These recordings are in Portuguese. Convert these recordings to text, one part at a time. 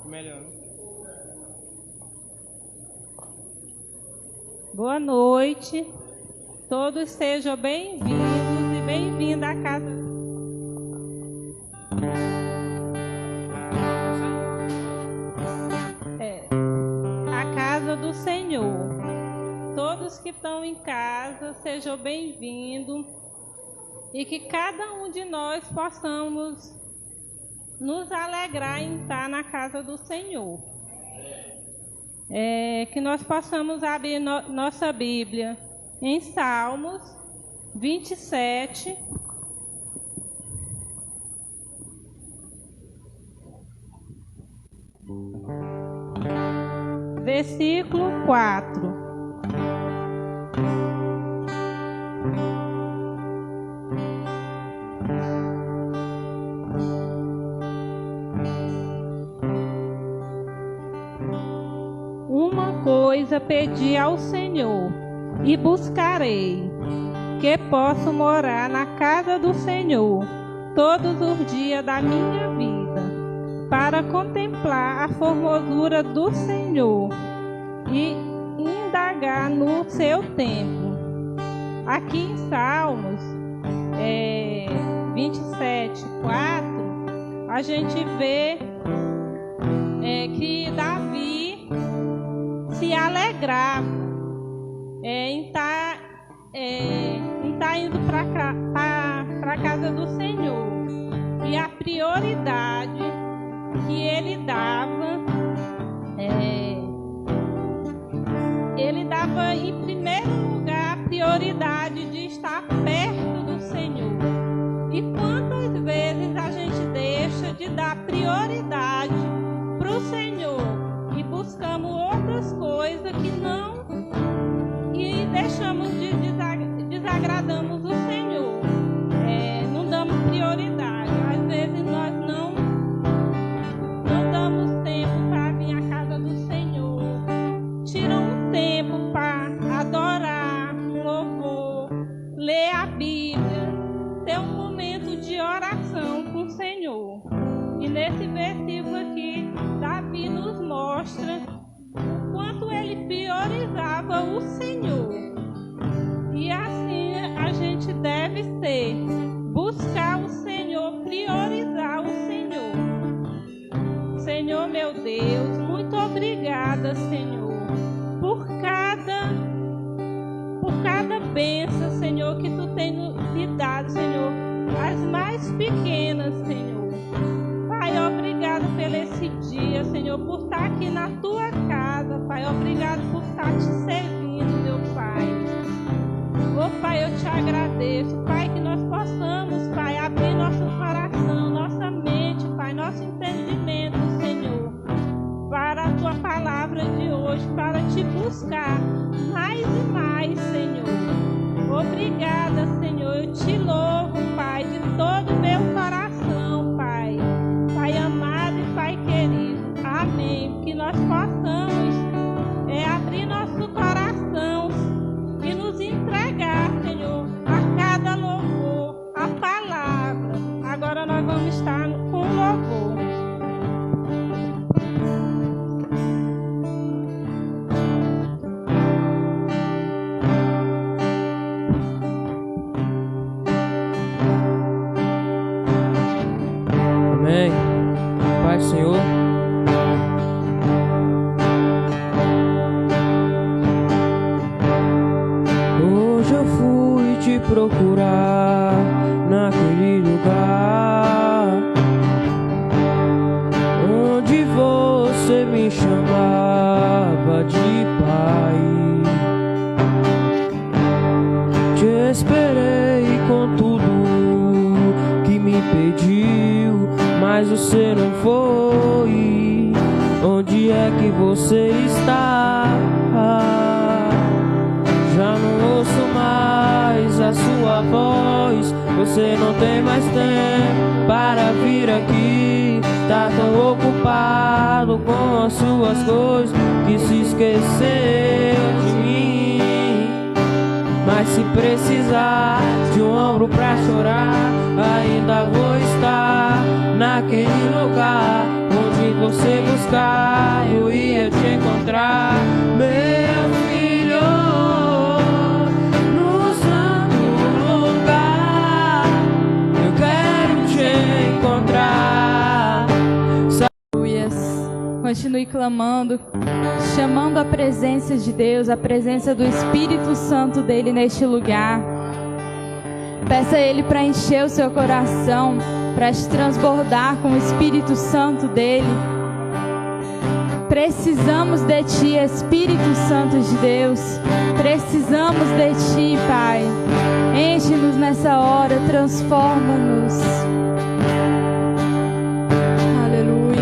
Melhor. Boa noite. Todos sejam bem-vindos e bem-vindas à casa. A casa do Senhor. Todos que estão em casa, sejam bem-vindos e que cada um de nós possamos nos alegrar em estar na casa do Senhor. Que nós possamos abrir nossa Bíblia em Salmos 27. Versículo 4. Uma coisa pedi ao Senhor e buscarei, que posso morar na casa do Senhor todos os dias da minha vida, para contemplar a formosura do Senhor e indagar no seu templo. Aqui em Salmos 27, 4, a gente vê que Davi se alegrava em estar indo para a casa do Senhor. E a prioridade que ele dava em primeiro lugar a prioridade de estar perto do Senhor. E quantas vezes a gente deixa de dar prioridade para o Senhor e buscamos outras coisas e deixamos desagradamos o Senhor, não damos prioridade. Às vezes nós não damos tempo para vir à casa do Senhor, tiram um tempo para adorar, um louvor, ler a Bíblia, ter um momento de oração com o Senhor. E nesse versículo aqui, Davi nos mostra o quanto ele priorizava o Senhor. E assim a gente deve ser, buscar o Senhor, priorizar o Senhor. Senhor meu Deus, muito obrigada, Senhor, por cada bênção, Senhor, que Tu tem me dado, Senhor, as mais pequenas, Senhor. Pai, obrigado pelo esse dia, Senhor, por estar aqui na Tua casa, Pai. Obrigado por estar Te servindo, meu Pai. Oh, Pai, eu Te agradeço, Pai, que nós possamos, Pai, abrir nosso coração, nossa mente, Pai, nosso entendimento, Senhor, para a Tua palavra de hoje, para Te buscar mais e mais, Senhor. Obrigada, Senhor, eu Te louvo, Pai, de todo o meu coração, Pai. Pai amado e Pai querido, amém. Que nós possamos abrir nosso coração e nos entregar, Senhor, a cada louvor, a palavra. Agora nós vamos estar com louvor. Amém. Pai, Senhor. Hoje eu fui Te procurar naquele lugar onde Você me chamava de Pai. Te esperei com tudo que me pediu, mas Você não foi. Onde é que Você está? Já não ouço mais a Sua voz. Você não tem mais tempo para vir aqui. Tá tão ocupado com as suas coisas que se esqueceu de mim. Mas se precisar de um ombro pra chorar, ainda vou estar naquele lugar onde você buscar, eu ia te encontrar, meu filho, no santo lugar. Eu quero te encontrar. Continue clamando, chamando a presença de Deus, a presença do Espírito Santo dele neste lugar. Peça a Ele para encher o seu coração, para te transbordar com o Espírito Santo dele. Precisamos de Ti, Espírito Santo de Deus. Precisamos de Ti, Pai. Enche-nos nessa hora, transforma-nos. Aleluias.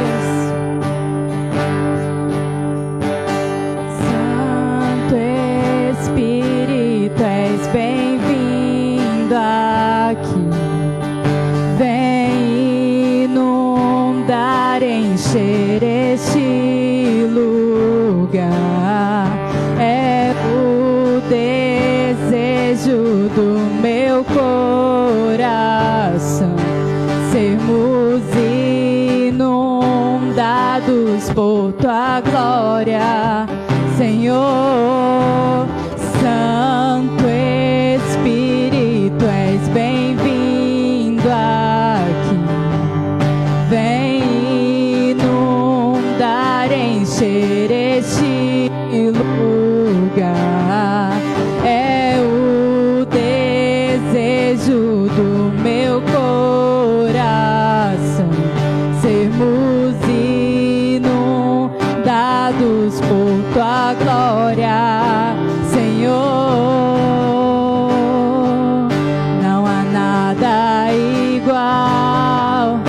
Santo Espírito, és bem-vindo aqui. Vem inundar, encher este lugar. É o desejo do meu coração sermos inundados por Tua glória, Senhor. Santo Espírito, és bem-vindo aqui. Vem inundar, encher este lugar. É o desejo do meu coração sermos inundados por Tua glória, Senhor. Não há nada igual,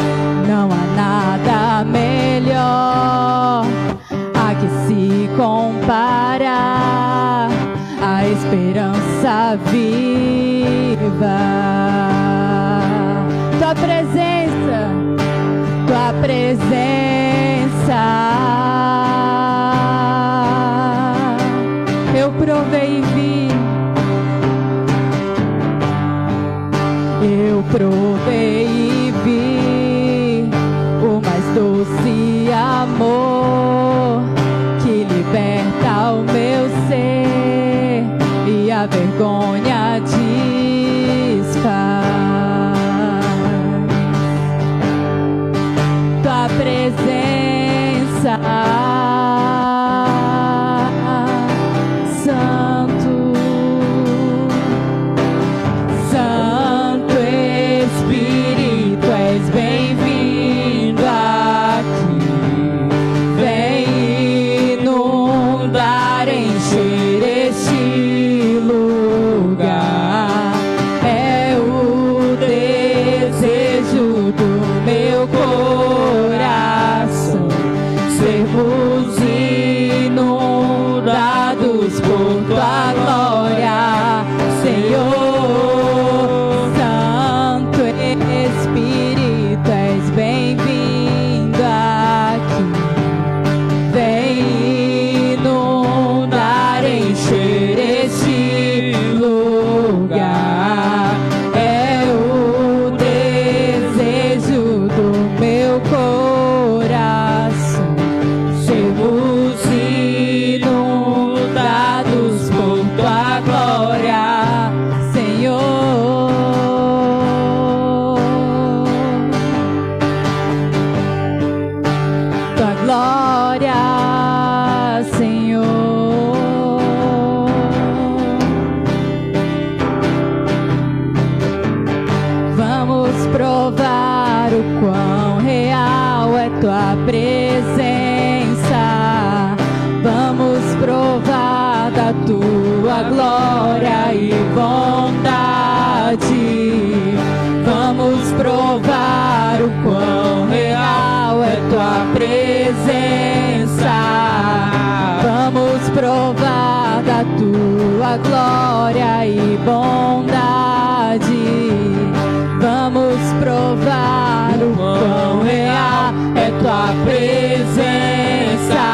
não há nada melhor a que se compara a esperança viva. Tua presença, Tua presença. Eu provei e vi, eu provei e vi o mais doce amor que liberta o meu ser e a vergonha desfaz. Tua presença, Santo, Santo Espírito, és bem-vindo aqui. Vem inundar, encher este lugar. É o desejo do meu coração sermos inundados por Tua glória, Senhor. Santo Espírito, és bem-vindo aqui. Vem inundar, encher este lugar. É o desejo do meu coração sermos inundados por Tua glória, Senhor. Tua glória, Senhor. Vamos provar o quão real é Tua presença. Vamos provar da Tua glória e bondade. Vamos provar o quão real é Tua presença. Vamos provar da Tua glória e bondade. Vamos provar o quão real é Tua presença.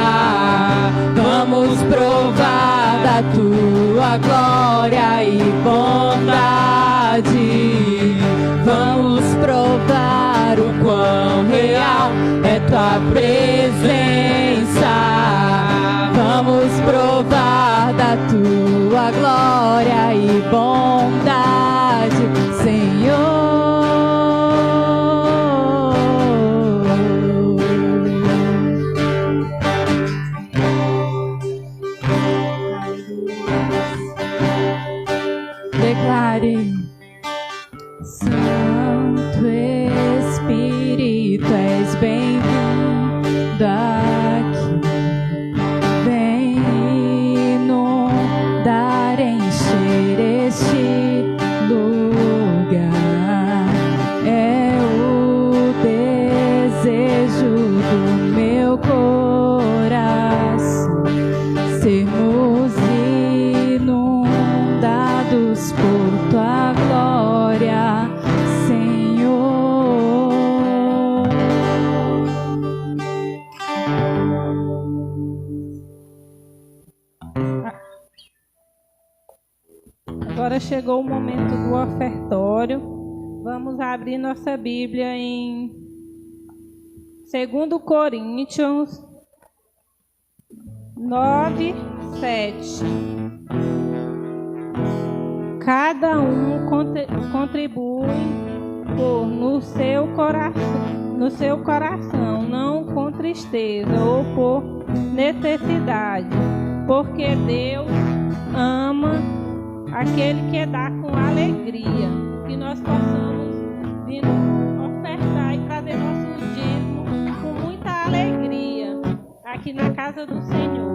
Vamos provar da Tua glória e bondade. Vamos provar o quão real é Tua tua presença. Vamos provar da tua glória e bondade, Senhor. Declare: Santo Espírito, és bem-vindo aqui. Vem inundar, encher este lugar. É o desejo do meu coração sermos inundados por tua glória, Senhor. Agora chegou o momento do ofertório. Vamos abrir nossa Bíblia em 2 Coríntios 9, 7. Cada um contribui no seu coração, não com tristeza ou por necessidade, porque Deus ama aquele que dá com alegria. Que nós possamos vir ofertar e trazer nosso dízimo com muita alegria aqui na casa do Senhor.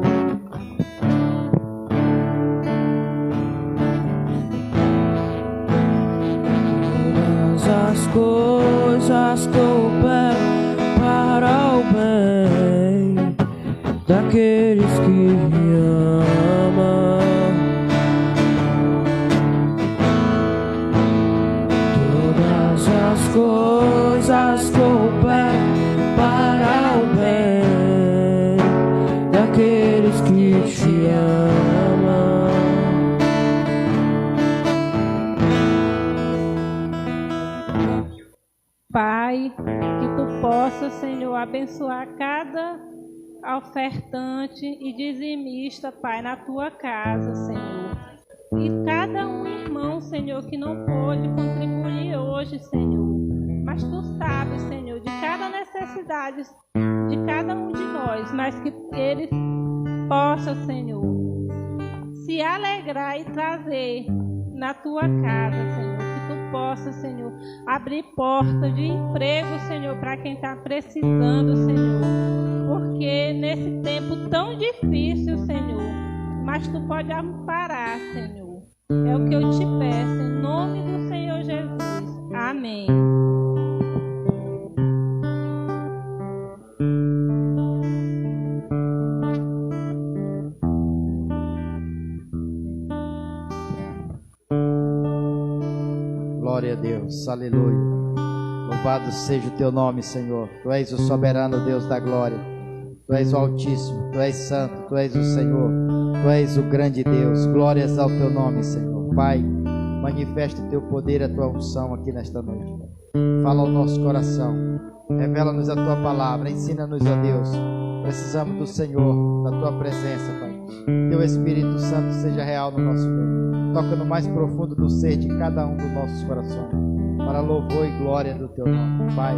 As coisas cooperam para o bem daqueles que me amam. Todas as coisas cooperam para o bem daqueles que te amam. Pai, que tu possa, Senhor, abençoar cada ofertante e dizimista, Pai, na tua casa, Senhor. E cada um irmão, Senhor, que não pôde contribuir hoje, Senhor. Mas tu sabes, Senhor, de cada necessidade de cada um de nós, mas que eles possam, Senhor, se alegrar e trazer na tua casa, Senhor. Possa, Senhor, abrir porta de emprego, Senhor, para quem está precisando, Senhor, porque nesse tempo tão difícil, Senhor, mas tu pode amparar, Senhor. É o que eu te peço, em nome do Senhor Jesus. Amém. Glória a Deus, aleluia. Louvado seja o teu nome, Senhor. Tu és o soberano Deus da glória. Tu és o Altíssimo, tu és santo, tu és o Senhor. Tu és o grande Deus. Glórias ao teu nome, Senhor. Pai, manifesta o teu poder, a tua unção aqui nesta noite. Fala ao nosso coração. Revela-nos a tua palavra. Ensina-nos, ó Deus. Precisamos do Senhor, da tua presença, Pai. Teu Espírito Santo seja real no nosso meio. Toca no mais profundo do ser de cada um dos nossos corações, para louvor e glória do teu nome, Pai.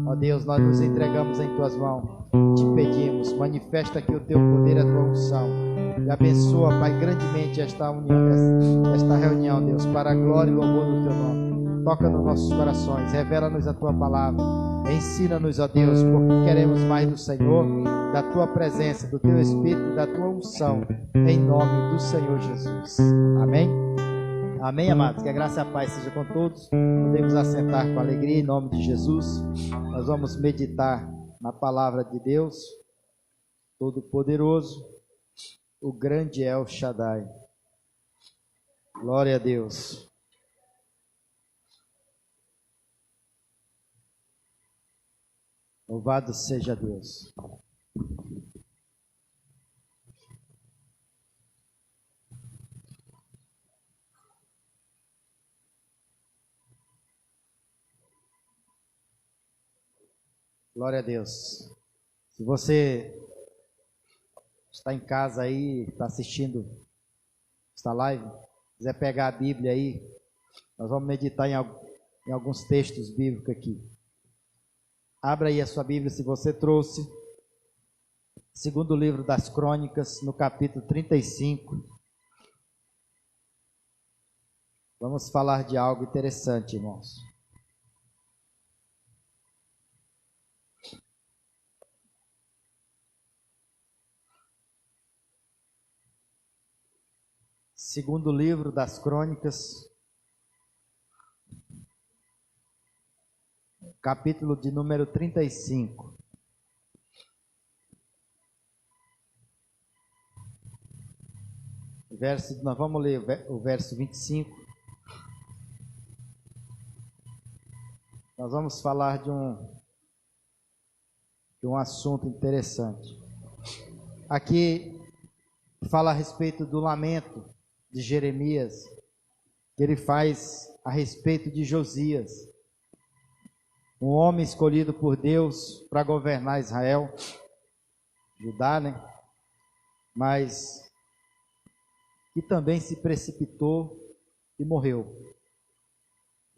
Ó Deus, nós nos entregamos em tuas mãos, te pedimos, manifesta aqui o teu poder, a tua unção, e abençoa, Pai, grandemente esta reunião, Deus, para a glória e louvor do teu nome. Toca nos nossos corações, revela-nos a tua palavra, ensina-nos, ó Deus, porque queremos mais do Senhor, da tua presença, do teu Espírito, da tua unção, em nome do Senhor Jesus. Amém? Amém, amados? Que a graça e a paz seja com todos. Podemos assentar com alegria em nome de Jesus. Nós vamos meditar na palavra de Deus, Todo-Poderoso, o grande El Shaddai. Glória a Deus. Louvado seja Deus. Glória a Deus. Se você está em casa aí, está assistindo esta live, quiser pegar a Bíblia aí, nós vamos meditar em alguns textos bíblicos aqui. Abra aí a sua Bíblia, se você trouxe. Segundo livro das Crônicas, no capítulo 35. Vamos falar de algo interessante, irmãos. Segundo livro das Crônicas, capítulo de número 35. Nós vamos ler o verso 25. Nós vamos falar de um assunto interessante. Aqui fala a respeito do lamento de Jeremias, que ele faz a respeito de Josias, um homem escolhido por Deus para governar Israel, Judá, né? Mas que também se precipitou e morreu.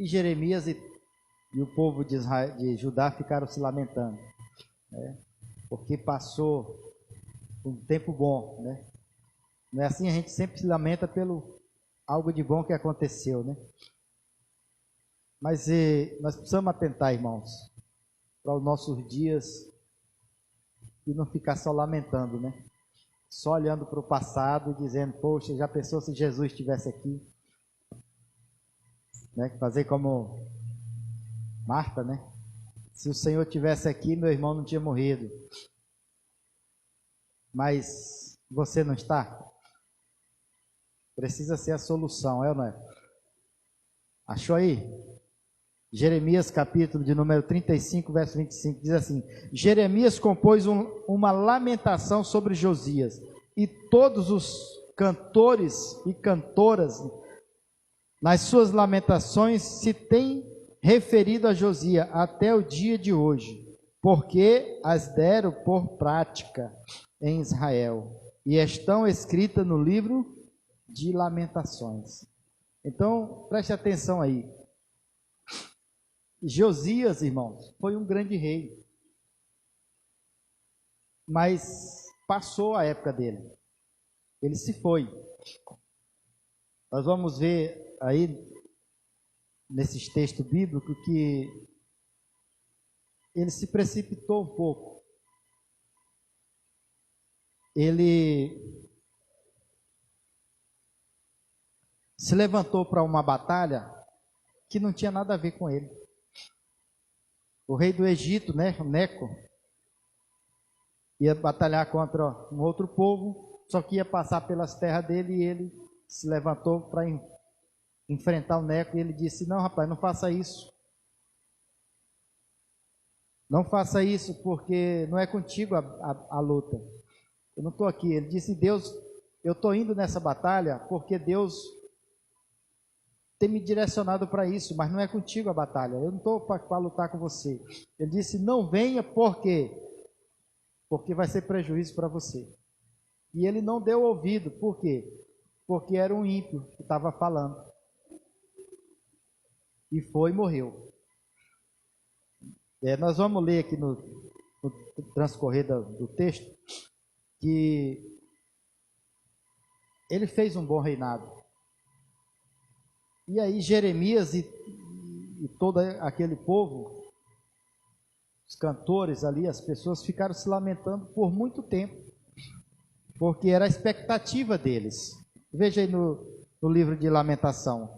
E Jeremias e o povo de Judá ficaram se lamentando, né? Porque passou um tempo bom, né? Não é assim? A gente sempre se lamenta pelo algo de bom que aconteceu, né? Mas nós precisamos atentar, irmãos, para os nossos dias e não ficar só lamentando, né? Só olhando para o passado e dizendo, poxa, já pensou se Jesus estivesse aqui? Né? Fazer como Marta, né? Se o Senhor estivesse aqui, meu irmão não tinha morrido. Mas você não está? Precisa ser a solução, é ou não é? Achou aí? Jeremias, capítulo de número 35, verso 25, diz assim: Jeremias compôs uma lamentação sobre Josias, e todos os cantores e cantoras, nas suas lamentações, se têm referido a Josias até o dia de hoje, porque as deram por prática em Israel, e estão escritas no livro de Lamentações. Então, preste atenção aí. Josias, irmãos, foi um grande rei, mas passou a época dele, ele se foi. Nós vamos ver aí, nesses textos bíblicos, que ele se precipitou um pouco, ele se levantou para uma batalha que não tinha nada a ver com ele. O rei do Egito, né, Neco, ia batalhar contra um outro povo, só que ia passar pelas terras dele, e ele se levantou para enfrentar o Neco, e ele disse: não, rapaz, não faça isso. Não faça isso, porque não é contigo a luta. Eu não estou aqui. Ele disse: Deus, eu estou indo nessa batalha porque Deus tem me direcionado para isso, mas não é contigo a batalha, eu não estou para lutar com você. Ele disse: não venha, por quê? Porque vai ser prejuízo para você. E ele não deu ouvido, por quê? Porque era um ímpio que estava falando. E foi e morreu. Nós vamos ler aqui no transcorrer do texto, que ele fez um bom reinado. E aí Jeremias e todo aquele povo, os cantores ali, as pessoas ficaram se lamentando por muito tempo, porque era a expectativa deles. Veja aí no livro de Lamentação,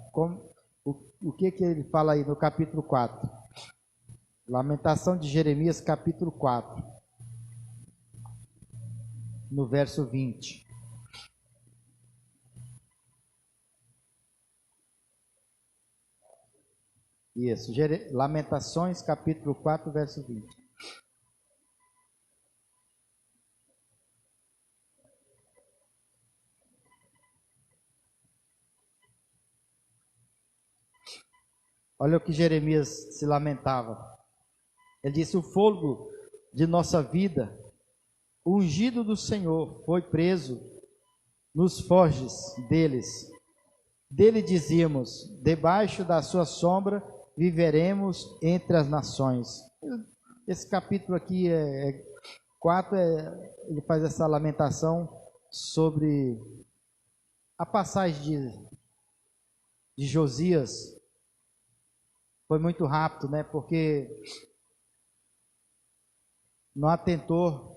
o que ele fala aí no capítulo 4. Lamentação de Jeremias, capítulo 4, no verso 20. Isso, Lamentações, capítulo 4, verso 20. Olha o que Jeremias se lamentava. Ele disse: o fôlego de nossa vida o ungido do Senhor foi preso nos forjes deles. Dele dizíamos: debaixo da sua sombra viveremos entre as nações. Esse capítulo aqui 4, ele faz essa lamentação sobre a passagem de Josias. Foi muito rápido, né? Porque não atentou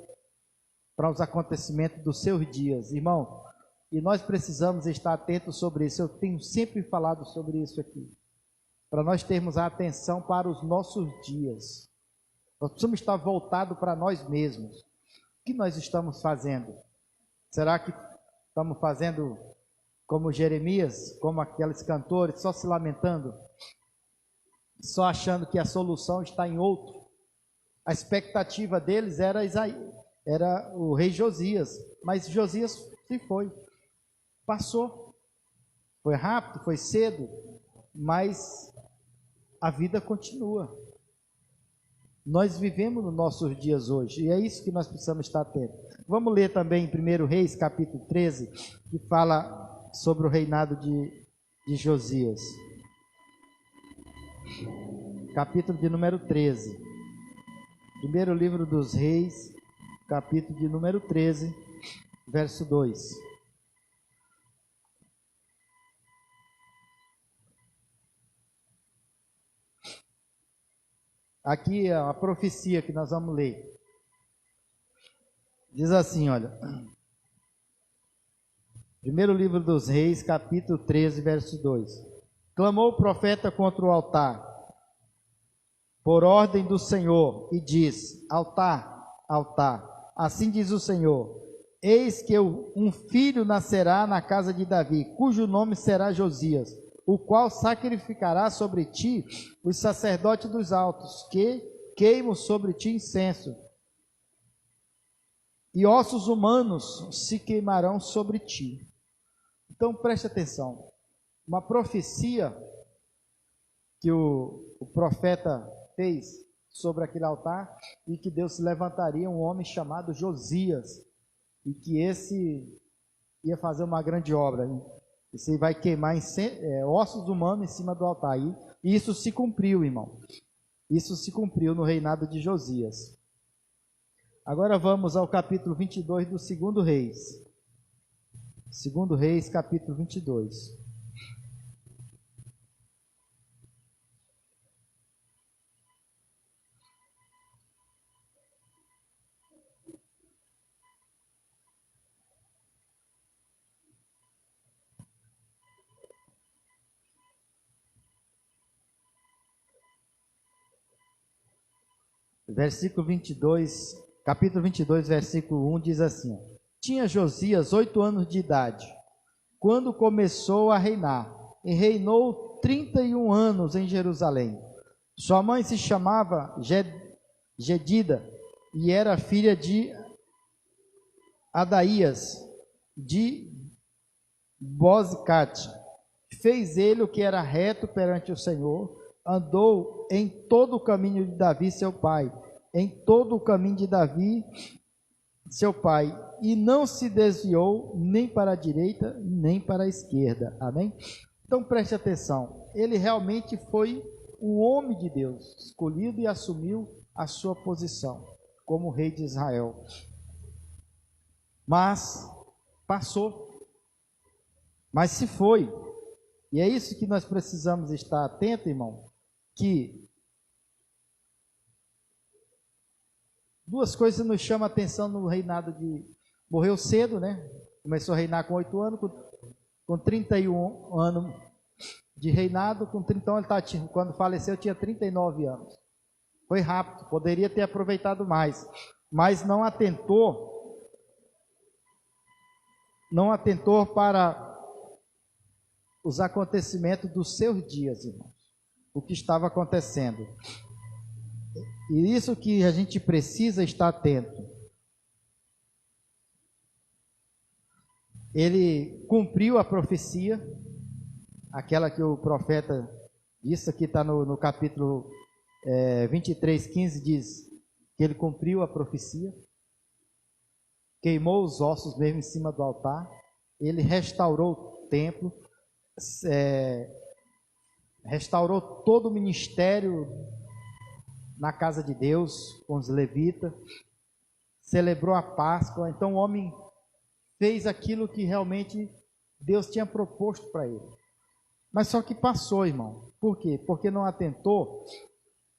para os acontecimentos dos seus dias, irmão. E nós precisamos estar atentos sobre isso. Eu tenho sempre falado sobre isso aqui, para nós termos a atenção para os nossos dias. Nós precisamos estar voltados para nós mesmos. O que nós estamos fazendo? Será que estamos fazendo como Jeremias, como aqueles cantores, só se lamentando, só achando que a solução está em outro? A expectativa deles era o rei Josias, mas Josias se foi, passou. Foi rápido, foi cedo, mas a vida continua. Nós vivemos nos nossos dias hoje, e é isso que nós precisamos estar atentos. Vamos ler também em 1 Reis, capítulo 13, que fala sobre o reinado de Josias. Capítulo de número 13. Primeiro livro dos Reis, capítulo de número 13, verso 2. Aqui é a profecia que nós vamos ler. Diz assim, olha. Primeiro livro dos Reis, capítulo 13, verso 2. Clamou o profeta contra o altar, por ordem do Senhor, e diz: altar, altar, assim diz o Senhor, eis que um filho nascerá na casa de Davi, cujo nome será Josias, o qual sacrificará sobre ti os sacerdotes dos altos, que queimam sobre ti incenso, e ossos humanos se queimarão sobre ti. Então preste atenção, uma profecia que o profeta fez sobre aquele altar, e que Deus levantaria um homem chamado Josias, e que esse ia fazer uma grande obra. Você vai queimar ossos humanos em cima do altar. E isso se cumpriu, irmão. Isso se cumpriu no reinado de Josias. Agora vamos ao capítulo 22 do 2 Reis. 2 Reis, capítulo 22. Versículo 22, capítulo 22, versículo 1 diz assim: tinha Josias 8 anos de idade, quando começou a reinar, e reinou 31 anos em Jerusalém. Sua mãe se chamava Jedida, e era filha de Adaías, de Bozcate. Fez ele o que era reto perante o Senhor, andou em todo o caminho de Davi seu pai, em todo o caminho de Davi seu pai, e não se desviou nem para a direita, nem para a esquerda. Amém? Então preste atenção, ele realmente foi o homem de Deus, escolhido, e assumiu a sua posição como rei de Israel. Mas passou, mas se foi. E é isso que nós precisamos estar atentos, irmão, que duas coisas nos chamam a atenção no reinado de... Morreu cedo, né? Começou a reinar com 8 anos, com 31 anos de reinado, com 30 anos, quando faleceu tinha 39 anos. Foi rápido, poderia ter aproveitado mais, mas não atentou para os acontecimentos dos seus dias, irmãos. O que estava acontecendo. E isso que a gente precisa estar atento. Ele cumpriu a profecia, aquela que o profeta, isso aqui está no capítulo 23, 15, diz que ele cumpriu a profecia. queimou os ossos mesmo em cima do altar, ele restaurou o templo, restaurou todo o ministério na casa de Deus, com os levitas, celebrou a Páscoa. Então o homem fez aquilo que realmente Deus tinha proposto para ele. Mas só que passou, irmão. Por quê? Porque não atentou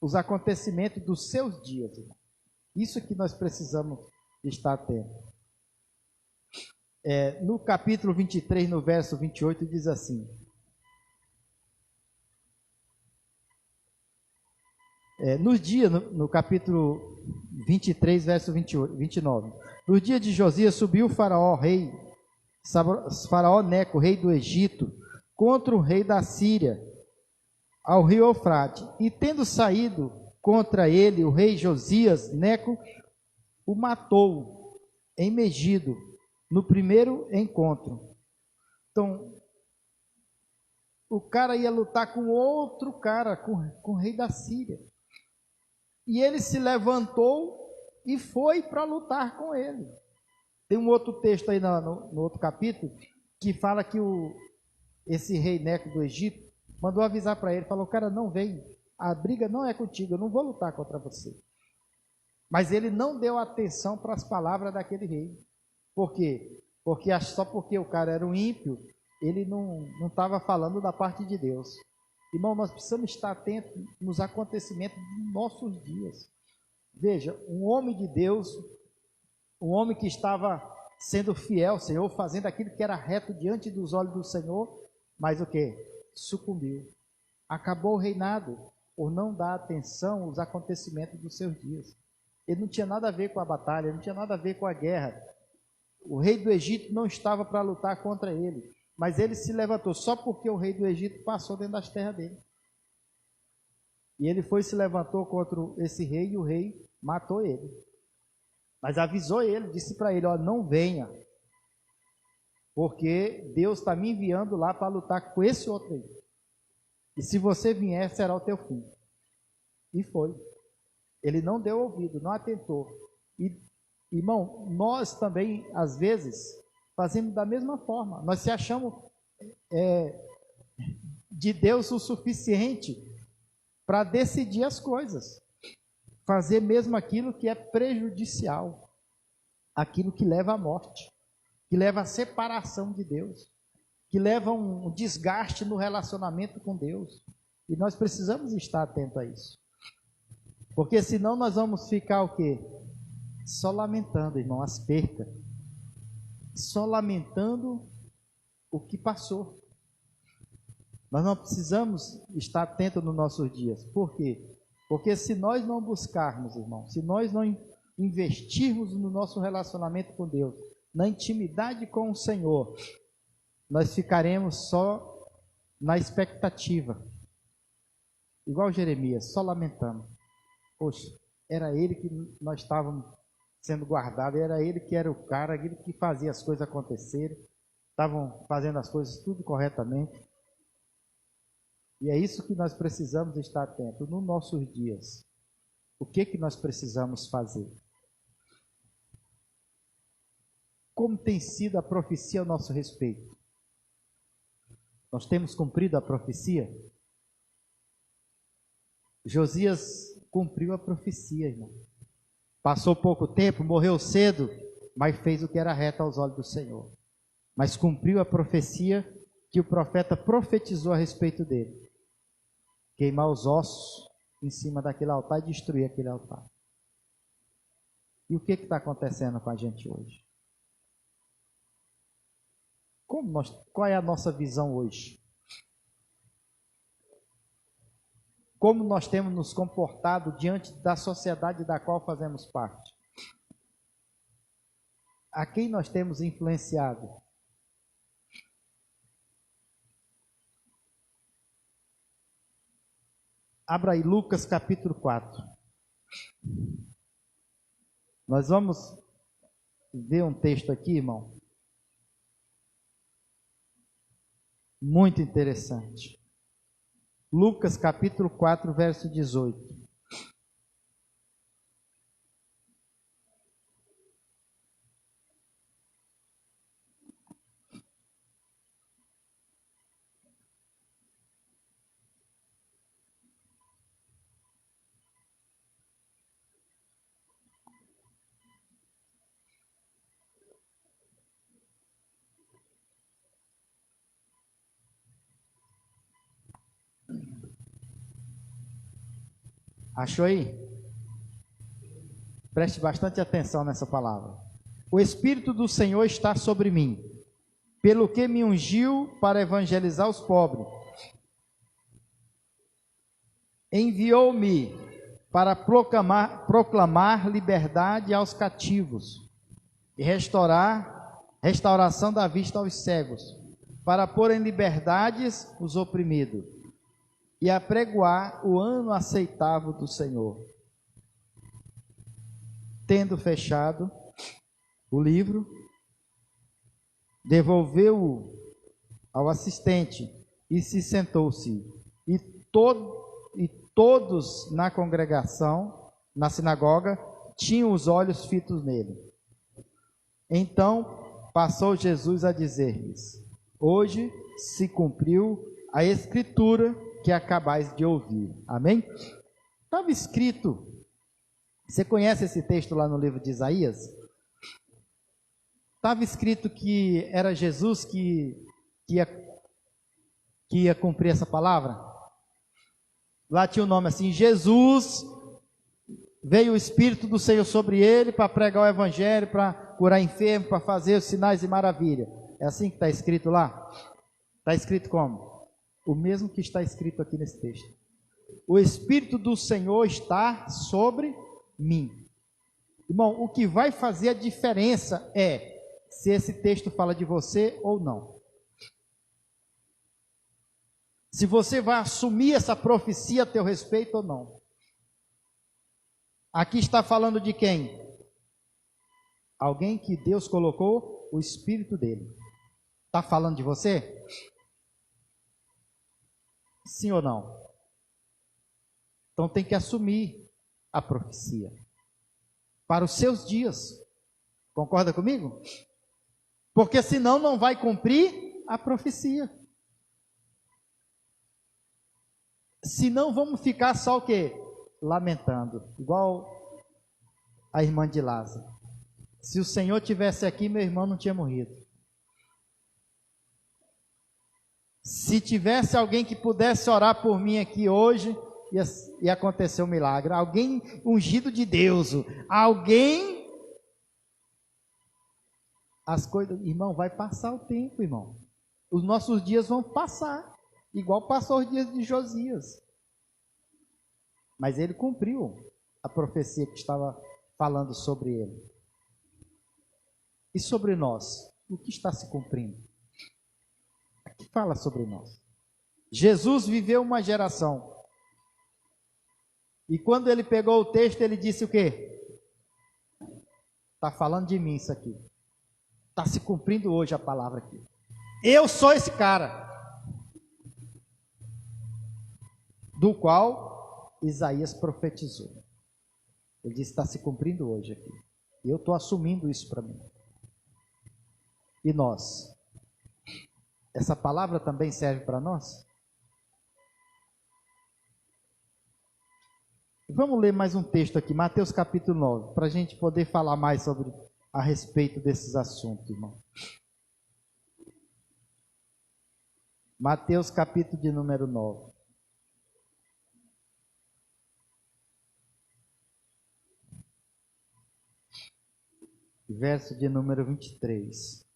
os acontecimentos dos seus dias, irmão. Isso que nós precisamos estar atentos. No capítulo 23, no verso 28, diz assim: no capítulo 23, verso 29. No dia de Josias subiu o Faraó Neco, rei do Egito, contra o rei da Síria, ao rio Eufrate. E tendo saído contra ele, o rei Josias Neco o matou em Megido, no primeiro encontro. Então, o cara ia lutar com outro cara, com o rei da Síria. E ele se levantou e foi para lutar com ele. Tem um outro texto aí no outro capítulo, que fala que esse rei Neco do Egito mandou avisar para ele, falou: cara, não vem, a briga não é contigo, eu não vou lutar contra você. Mas ele não deu atenção para as palavras daquele rei. Por quê? Só porque o cara era um ímpio, ele não estava falando da parte de Deus. Irmão, nós precisamos estar atentos nos acontecimentos dos nossos dias. Veja, um homem de Deus, um homem que estava sendo fiel ao Senhor, fazendo aquilo que era reto diante dos olhos do Senhor, mas o que? Sucumbiu. Acabou o reinado por não dar atenção aos acontecimentos dos seus dias. Ele não tinha nada a ver com a batalha, não tinha nada a ver com a guerra. O rei do Egito não estava para lutar contra ele, mas ele se levantou só porque o rei do Egito passou dentro das terras dele. E ele se levantou contra esse rei e o rei matou ele. Mas avisou ele, disse para ele: ó, não venha, porque Deus está me enviando lá para lutar com esse outro aí. E se você vier, será o teu fim. E foi. Ele não deu ouvido, não atentou. E, irmão, nós também, às vezes, fazemos da mesma forma. Nós se achamos de Deus o suficiente para decidir as coisas. Fazer mesmo aquilo que é prejudicial. Aquilo que leva à morte. Que leva à separação de Deus. Que leva a um desgaste no relacionamento com Deus. E nós precisamos estar atentos a isso. Porque senão nós vamos ficar o quê? Só lamentando, irmão, as percas. Só lamentando o que passou. Nós não precisamos estar atentos nos nossos dias. Por quê? Porque se nós não buscarmos, irmão, se nós não investirmos no nosso relacionamento com Deus, na intimidade com o Senhor, nós ficaremos só na expectativa. Igual Jeremias, só lamentando. Poxa, era ele que nós estávamos sendo guardados, era ele que era o cara, ele que fazia as coisas acontecerem, estavam fazendo as coisas tudo corretamente. E é isso que nós precisamos estar atentos nos nossos dias. O que nós precisamos fazer? Como tem sido a profecia a nosso respeito? Nós temos cumprido a profecia? Josias cumpriu a profecia, irmão. Passou pouco tempo, morreu cedo, mas fez o que era reto aos olhos do Senhor. Mas cumpriu a profecia que o profeta profetizou a respeito dele. Queimar os ossos em cima daquele altar e destruir aquele altar. E o que está acontecendo com a gente hoje? Qual é a nossa visão hoje? Como nós temos nos comportado diante da sociedade da qual fazemos parte? A quem nós temos influenciado? Abra aí Lucas capítulo 4. Nós vamos ver um texto aqui, irmão, muito interessante. Lucas capítulo 4, verso 18. Achou aí? Preste bastante atenção nessa palavra. O Espírito do Senhor está sobre mim, pelo que me ungiu para evangelizar os pobres. Enviou-me para proclamar liberdade aos cativos e restauração da vista aos cegos, para pôr em liberdades os oprimidos e apregoar o ano aceitável do Senhor. Tendo fechado o livro, devolveu-o ao assistente e se sentou-se. E todos na congregação, na sinagoga, tinham os olhos fitos nele. Então passou Jesus a dizer-lhes: hoje se cumpriu a escritura que acabais de ouvir. Amém? Estava escrito, você conhece esse texto lá no livro de Isaías? Estava escrito que era Jesus que ia cumprir essa palavra? Lá tinha o nome assim: Jesus, veio o Espírito do Senhor sobre ele para pregar o Evangelho, para curar enfermo, para fazer os sinais e maravilha. É assim que está escrito lá? Está escrito como? O mesmo que está escrito aqui nesse texto. O Espírito do Senhor está sobre mim. Irmão, o que vai fazer a diferença é se esse texto fala de você ou não. Se você vai assumir essa profecia a teu respeito ou não. Aqui está falando de quem? Alguém que Deus colocou o Espírito dele. Está falando de você? Sim ou não? Então tem que assumir a profecia para os seus dias. Concorda comigo? Porque senão não vai cumprir a profecia. Senão vamos ficar só o quê? Lamentando, igual a irmã de Lázaro. Se o Senhor tivesse aqui, meu irmão não tinha morrido. Se tivesse alguém que pudesse orar por mim aqui hoje, ia acontecer um milagre. Alguém ungido de Deus, alguém... As coisas, irmão, vai passar o tempo, irmão. Os nossos dias vão passar, igual passou os dias de Josias. Mas ele cumpriu a profecia que estava falando sobre ele. E sobre nós, o que está se cumprindo? Aqui fala sobre nós. Jesus viveu uma geração. E quando ele pegou o texto, ele disse o quê? Está falando de mim isso aqui. Está se cumprindo hoje a palavra aqui. Eu sou esse cara. Do qual Isaías profetizou. Ele disse: está se cumprindo hoje aqui. E eu estou assumindo isso para mim. E nós? Essa palavra também serve para nós? Vamos ler mais um texto aqui, Mateus capítulo 9, para a gente poder falar mais sobre a respeito desses assuntos, irmão. Mateus capítulo de número 9. Verso de número 23.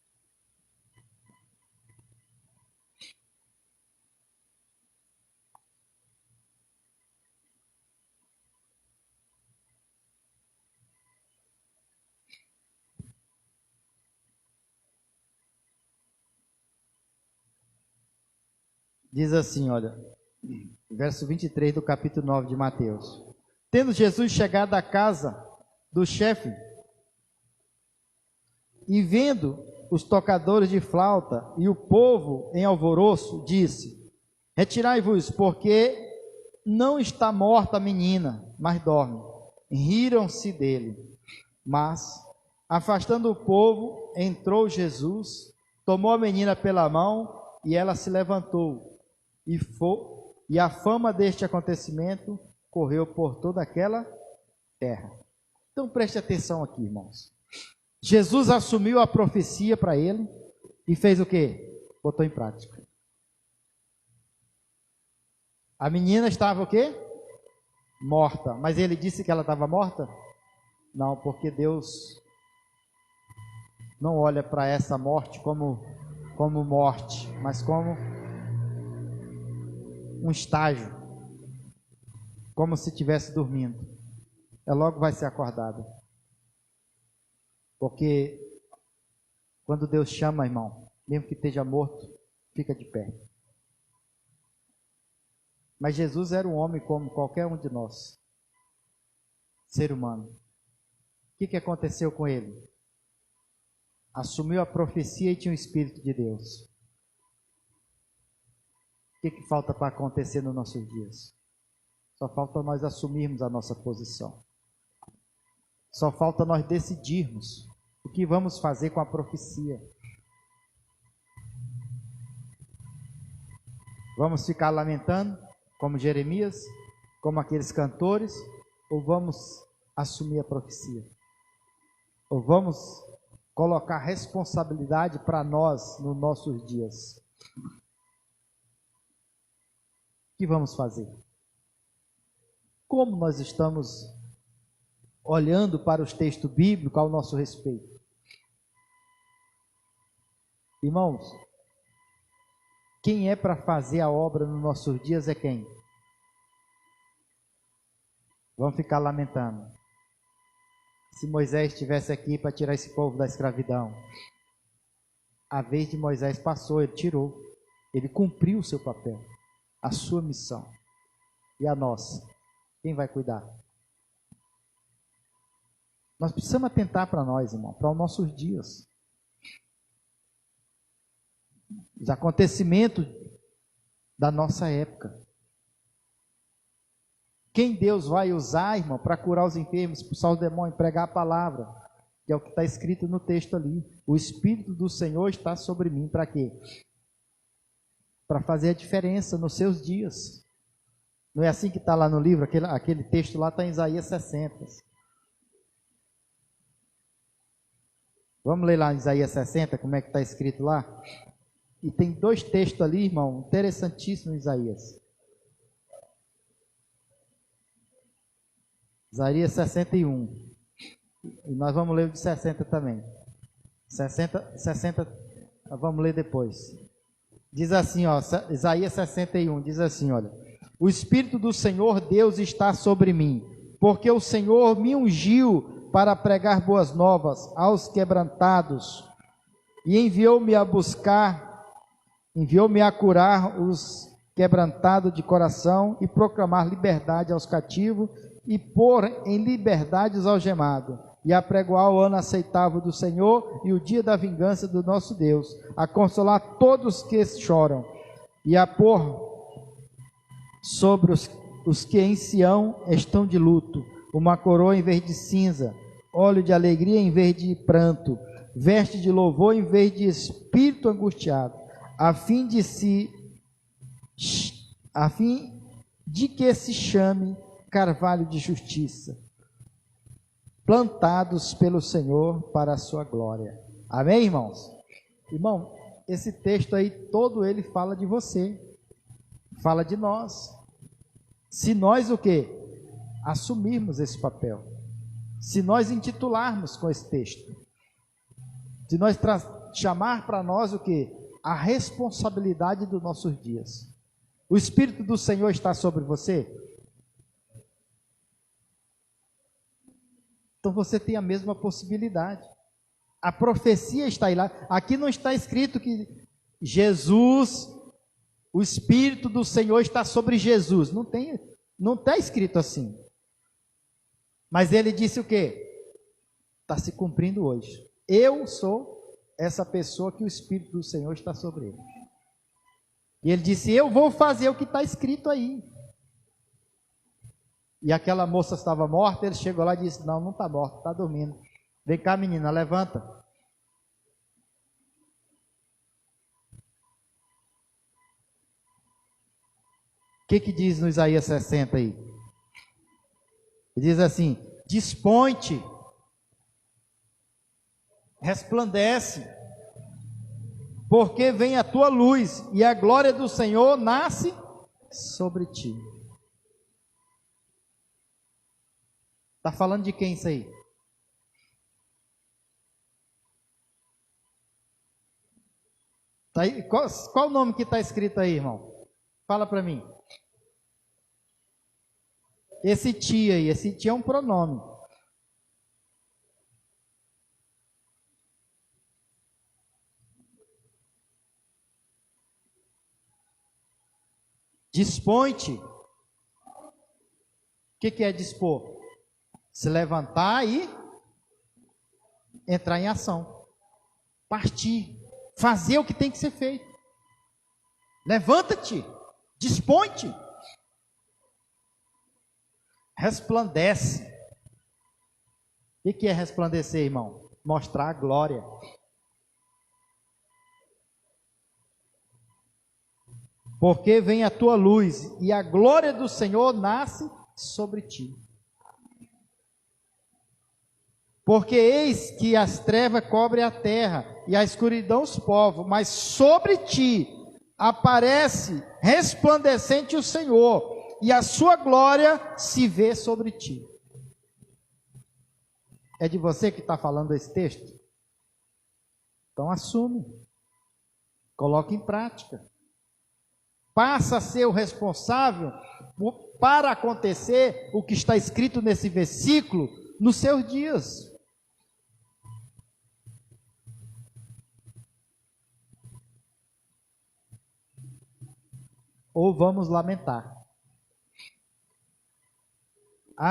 Diz assim, olha, verso 23 do capítulo 9 de Mateus. Tendo Jesus chegado à casa do chefe, e vendo os tocadores de flauta e o povo em alvoroço, disse: retirai-vos, porque não está morta a menina, mas dorme. Riram-se dele. Mas, afastando o povo, entrou Jesus, tomou a menina pela mão, e ela se levantou. E a fama deste acontecimento correu por toda aquela terra. Então preste atenção aqui, irmãos. Jesus assumiu a profecia para ele e fez o quê? Botou em prática. A menina estava o quê? morta. Mas ele disse que ela estava morta? Não, porque Deus não olha para essa morte como morte, mas como um estágio, como se estivesse dormindo. Ela logo vai ser acordada. Porque quando Deus chama, irmão, mesmo que esteja morto, fica de pé. Mas Jesus era um homem como qualquer um de nós, ser humano. O que aconteceu com ele? Assumiu a profecia e tinha o Espírito de Deus. O que falta para acontecer nos nossos dias? Só falta nós assumirmos a nossa posição. Só falta nós decidirmos o que vamos fazer com a profecia. Vamos ficar lamentando, como Jeremias, como aqueles cantores, ou vamos assumir a profecia? Ou vamos colocar responsabilidade para nós nos nossos dias? O que vamos fazer? Como nós estamos olhando para os textos bíblicos ao nosso respeito? Irmãos, quem é para fazer a obra nos nossos dias é quem? Vamos ficar lamentando. Se Moisés estivesse aqui para tirar esse povo da escravidão, a vez de Moisés passou, ele tirou, ele cumpriu o seu papel, a sua missão. E a nossa? Quem vai cuidar? Nós precisamos atentar para nós, irmão, para os nossos dias. Os acontecimentos da nossa época. Quem Deus vai usar, irmão, para curar os enfermos, expulsar os demônios, pregar a palavra, que é o que está escrito no texto ali. O Espírito do Senhor está sobre mim, para quê? Para fazer a diferença nos seus dias. Não é assim que está lá no livro? Aquele texto lá está em Isaías 60. Vamos ler lá em Isaías 60, como é que está escrito lá? E tem dois textos ali, irmão, interessantíssimos em Isaías. Isaías 61. E nós vamos ler o de 60 também. 60, vamos ler depois. Diz assim, ó, Isaías 61, diz assim, olha: o Espírito do Senhor Deus está sobre mim, porque o Senhor me ungiu para pregar boas novas aos quebrantados, e enviou-me a curar os quebrantados de coração, e proclamar liberdade aos cativos, e pôr em liberdade os algemados, e a pregoar o ano aceitável do Senhor, e o dia da vingança do nosso Deus, a consolar todos que choram, e a pôr sobre os que em Sião estão de luto uma coroa em vez de cinza, óleo de alegria em vez de pranto, veste de louvor em vez de espírito angustiado, a fim de que se chame carvalho de justiça, plantados pelo Senhor para a sua glória. Amém, irmãos? Irmão, esse texto aí, todo ele fala de você, fala de nós. Se nós o quê? Assumirmos esse papel, se nós intitularmos com esse texto, se nós chamar para nós o quê? A responsabilidade dos nossos dias. O Espírito do Senhor está sobre você? Então você tem a mesma possibilidade. A profecia está aí lá. Aqui não está escrito que Jesus, o Espírito do Senhor está sobre Jesus. Não está escrito assim. Mas ele disse o quê? Está se cumprindo hoje. Eu sou essa pessoa que o Espírito do Senhor está sobre ele. E ele disse, eu vou fazer o que está escrito aí. E aquela moça estava morta, ele chegou lá e disse, não está morta, está dormindo. Vem cá, menina, levanta. O que diz no Isaías 60 aí? Ele diz assim, dispõe-te, resplandece, porque vem a tua luz, e a glória do Senhor nasce sobre ti. Está falando de quem isso aí? Tá aí? Qual o nome que está escrito aí, irmão? Fala para mim. Esse ti aí, esse ti é um pronome. Dispõe-te. O que é dispor? Se levantar e entrar em ação. Partir. Fazer o que tem que ser feito. Levanta-te. Dispõe-te. Resplandece. O que é resplandecer, irmão? Mostrar a glória. Porque vem a tua luz e a glória do Senhor nasce sobre ti. Porque eis que as trevas cobrem a terra e a escuridão os povos, mas sobre ti aparece resplandecente o Senhor, e a sua glória se vê sobre ti. É de você que está falando esse texto? Então assume, coloque em prática. Passa a ser o responsável para acontecer o que está escrito nesse versículo nos seus dias. Ou vamos lamentar.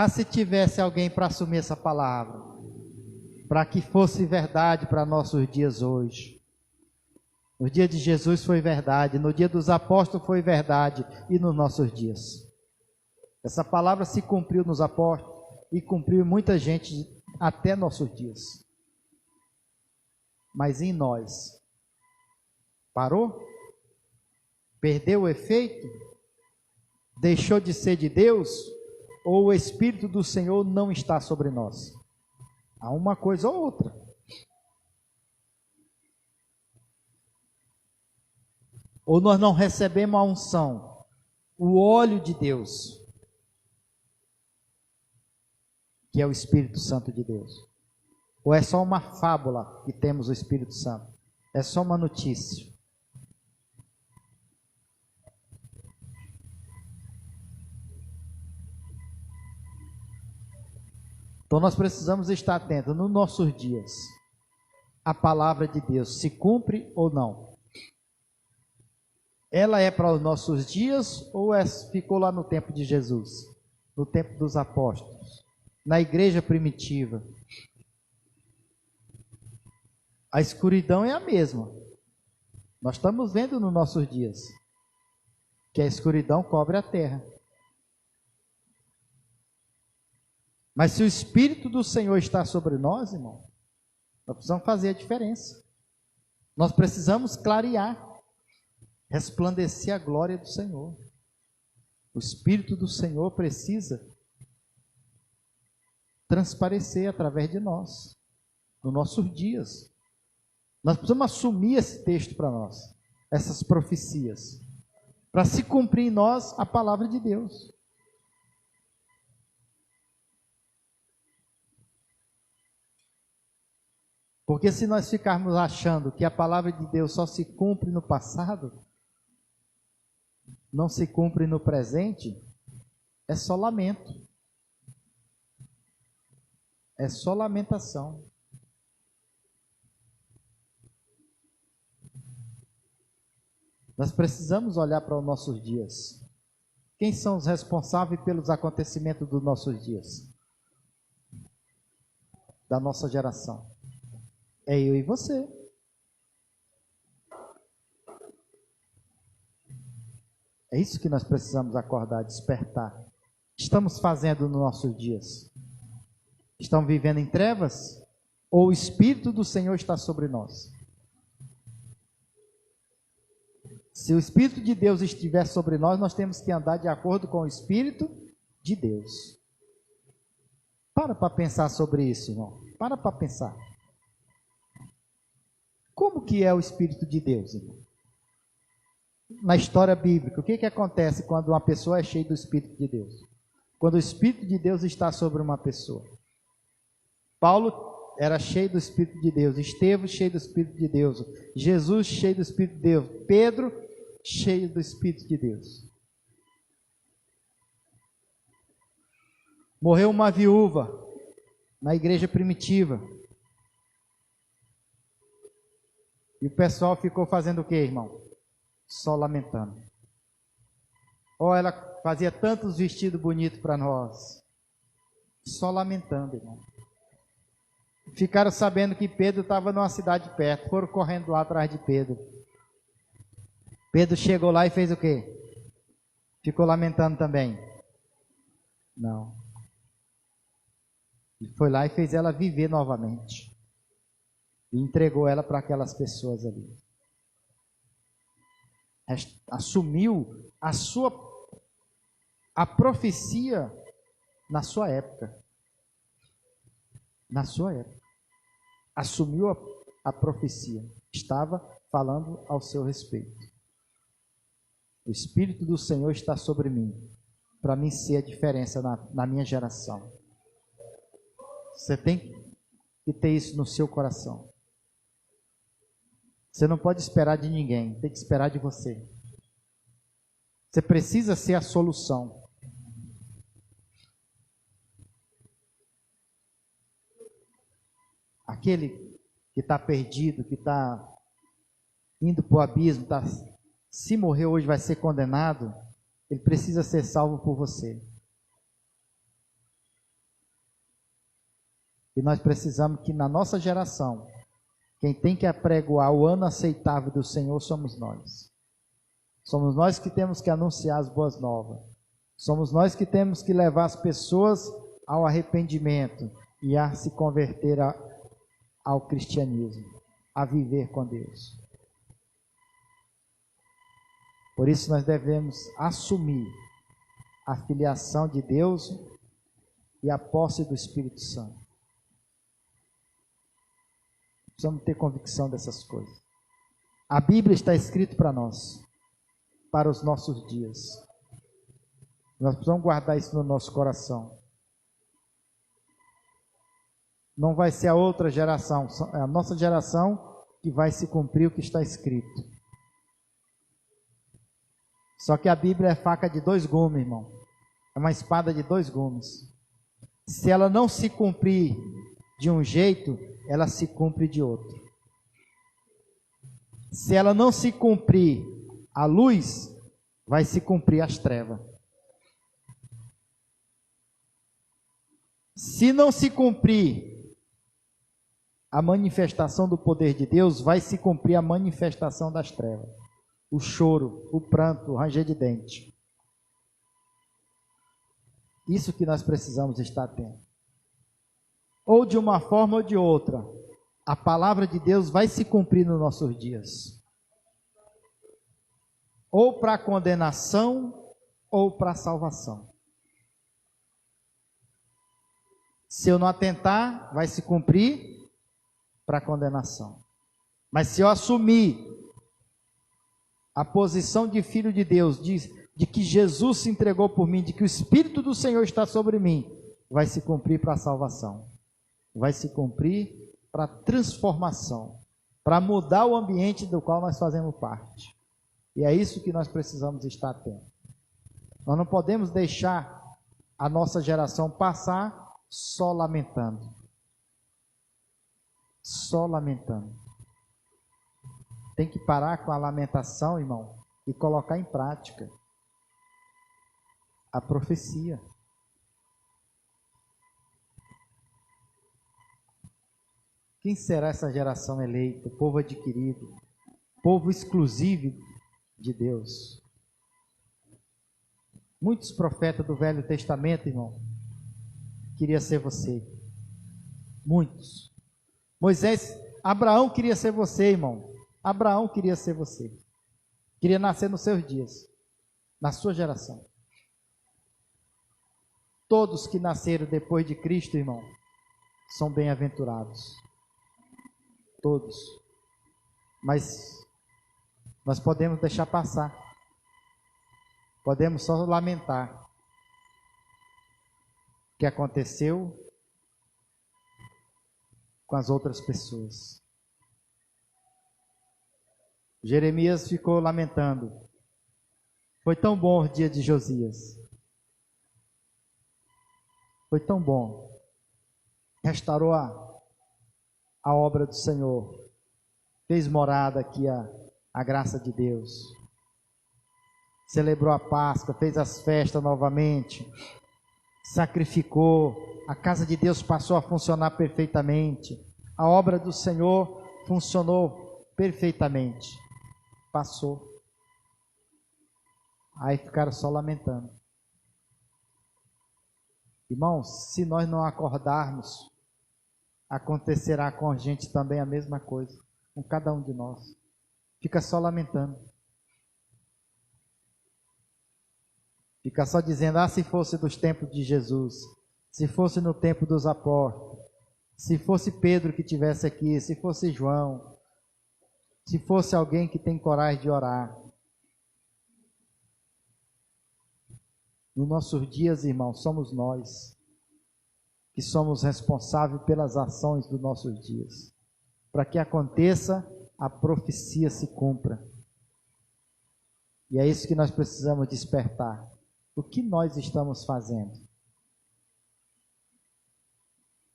Se tivesse alguém para assumir essa palavra, para que fosse verdade para nossos dias hoje. No dia de Jesus foi verdade, no dia dos apóstolos foi verdade, e nos nossos dias. Essa palavra se cumpriu nos apóstolos e cumpriu em muita gente até nossos dias. Mas em nós, parou? Perdeu o efeito? Deixou de ser de Deus? Ou o Espírito do Senhor não está sobre nós? Há uma coisa ou outra. Ou nós não recebemos a unção, o óleo de Deus, que é o Espírito Santo de Deus. Ou é só uma fábula que temos o Espírito Santo? É só uma notícia. Então nós precisamos estar atentos nos nossos dias. A palavra de Deus se cumpre ou não? Ela é para os nossos dias ou ficou lá no tempo de Jesus? No tempo dos apóstolos? Na igreja primitiva? A escuridão é a mesma. Nós estamos vendo nos nossos dias que a escuridão cobre a terra. Mas se o Espírito do Senhor está sobre nós, irmão, nós precisamos fazer a diferença. Nós precisamos clarear, resplandecer a glória do Senhor. O Espírito do Senhor precisa transparecer através de nós, nos nossos dias. Nós precisamos assumir esse texto para nós, essas profecias, para se cumprir em nós a palavra de Deus. Porque se nós ficarmos achando que a palavra de Deus só se cumpre no passado, não se cumpre no presente, é só lamento. É só lamentação. Nós precisamos olhar para os nossos dias. Quem são os responsáveis pelos acontecimentos dos nossos dias? Da nossa geração. É eu e você. É isso que nós precisamos acordar, despertar. Estamos fazendo nos nossos dias? Estão vivendo em trevas? Ou o Espírito do Senhor está sobre nós? Se o Espírito de Deus estiver sobre nós, nós temos que andar de acordo com o Espírito de Deus. Para pensar sobre isso, irmão. Para pensar. Como que é o Espírito de Deus, irmão? Na história bíblica, o que acontece quando uma pessoa é cheia do Espírito de Deus? quando o Espírito de Deus está sobre uma pessoa. Paulo era cheio do Espírito de Deus, Estevão cheio do Espírito de Deus, Jesus cheio do Espírito de Deus, Pedro cheio do Espírito de Deus. Morreu uma viúva na igreja primitiva. E o pessoal ficou fazendo o quê, irmão? Só lamentando. Oh, ela fazia tantos vestidos bonitos para nós. Só lamentando, irmão. Ficaram sabendo que Pedro estava numa cidade perto. Foram correndo lá atrás de Pedro. Pedro chegou lá e fez o quê? Ficou lamentando também? Não. Ele foi lá e fez ela viver novamente. E entregou ela para aquelas pessoas ali. Assumiu a profecia na sua época. Na sua época. Assumiu a profecia. Estava falando ao seu respeito. O Espírito do Senhor está sobre mim, para mim ser a diferença na minha geração. Você tem que ter isso no seu coração. Você não pode esperar de ninguém, tem que esperar de você. Você precisa ser a solução. Aquele que está perdido, que está indo para o abismo, se morrer hoje vai ser condenado, ele precisa ser salvo por você. E nós precisamos que na nossa geração, quem tem que apregoar o ano aceitável do Senhor somos nós. Somos nós que temos que anunciar as boas novas. Somos nós que temos que levar as pessoas ao arrependimento e a se converter ao cristianismo, a viver com Deus. Por isso nós devemos assumir a filiação de Deus e a posse do Espírito Santo. Precisamos ter convicção dessas coisas. A Bíblia está escrita para nós, para os nossos dias. Nós precisamos guardar isso no nosso coração. Não vai ser a outra geração, é a nossa geração que vai se cumprir o que está escrito. Só que a Bíblia é faca de 2 gumes, irmão. É uma espada de 2 gumes. Se ela não se cumprir de um jeito, ela se cumpre de outro. Se ela não se cumprir a luz, vai se cumprir as trevas. Se não se cumprir a manifestação do poder de Deus, vai se cumprir a manifestação das trevas. O choro, o pranto, o ranger de dente. Isso que nós precisamos estar atentos. Ou de uma forma ou de outra, a palavra de Deus vai se cumprir nos nossos dias. Ou para condenação, ou para salvação. Se eu não atentar, vai se cumprir para condenação. Mas se eu assumir a posição de filho de Deus, de que Jesus se entregou por mim, de que o Espírito do Senhor está sobre mim, vai se cumprir para a salvação. Vai se cumprir para a transformação, para mudar o ambiente do qual nós fazemos parte. E é isso que nós precisamos estar atentos. Nós não podemos deixar a nossa geração passar só lamentando. Só lamentando. Tem que parar com a lamentação, irmão, e colocar em prática a profecia. Quem será essa geração eleita, povo adquirido, povo exclusivo de Deus? Muitos profetas do Velho Testamento, irmão, queria ser você. Muitos. Abraão queria ser você, irmão. Abraão queria ser você. Queria nascer nos seus dias, na sua geração. Todos que nasceram depois de Cristo, irmão, são bem-aventurados. Todos. Mas nós podemos deixar passar. Podemos só lamentar. que aconteceu com as outras pessoas. Jeremias ficou lamentando. Foi tão bom o dia de Josias. Foi tão bom. Restaurou a obra do Senhor. Fez morada aqui a graça de Deus. Celebrou a Páscoa, fez as festas novamente. Sacrificou. A casa de Deus passou a funcionar perfeitamente. A obra do Senhor funcionou perfeitamente. Passou. Aí ficaram só lamentando. Irmãos, se nós não acordarmos, acontecerá com a gente também a mesma coisa, com cada um de nós. Fica só lamentando. Fica só dizendo, se fosse dos tempos de Jesus, se fosse no tempo dos apóstolos, se fosse Pedro que estivesse aqui, se fosse João, se fosse alguém que tem coragem de orar. Nos nossos dias, irmãos, somos nós que somos responsáveis pelas ações dos nossos dias, para que aconteça, a profecia se cumpra. E é isso que nós precisamos despertar. O que nós estamos fazendo?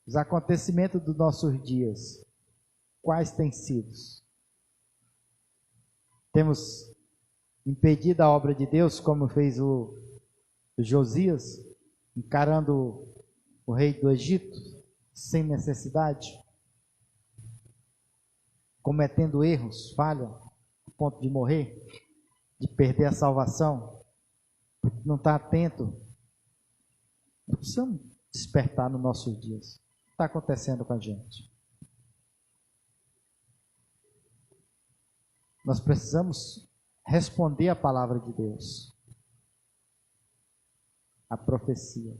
Os acontecimentos dos nossos dias, quais têm sido? Temos impedido a obra de Deus, como fez o Josias, encarando o rei do Egito, sem necessidade, cometendo erros, falha, a ponto de morrer, de perder a salvação, porque não está atento. Nós precisamos despertar nos nossos dias. O que está acontecendo com a gente? Nós precisamos responder a palavra de Deus, a profecia.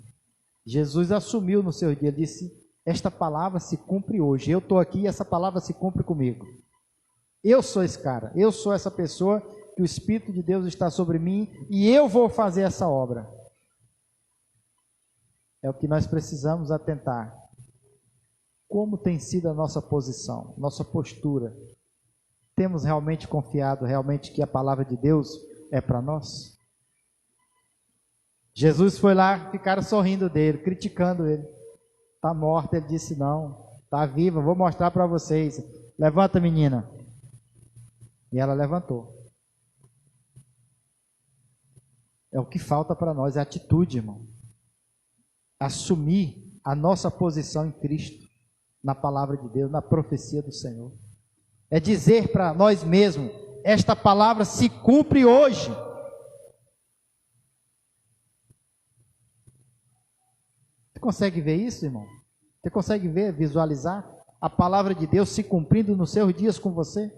Jesus assumiu no seu dia, disse, esta palavra se cumpre hoje, eu estou aqui e essa palavra se cumpre comigo. Eu sou esse cara, eu sou essa pessoa que o Espírito de Deus está sobre mim e eu vou fazer essa obra. É o que nós precisamos atentar. Como tem sido a nossa posição, nossa postura? Temos realmente confiado realmente que a palavra de Deus é para nós? Jesus foi lá, ficaram sorrindo dele, criticando ele. Está morta, ele disse não, está viva, vou mostrar para vocês. Levanta, menina. E ela levantou. É o que falta para nós, é atitude, irmão. Assumir a nossa posição em Cristo, na palavra de Deus, na profecia do Senhor. É dizer para nós mesmos, esta palavra se cumpre hoje. Você consegue ver isso, irmão? Você consegue ver, visualizar a palavra de Deus se cumprindo nos seus dias com você?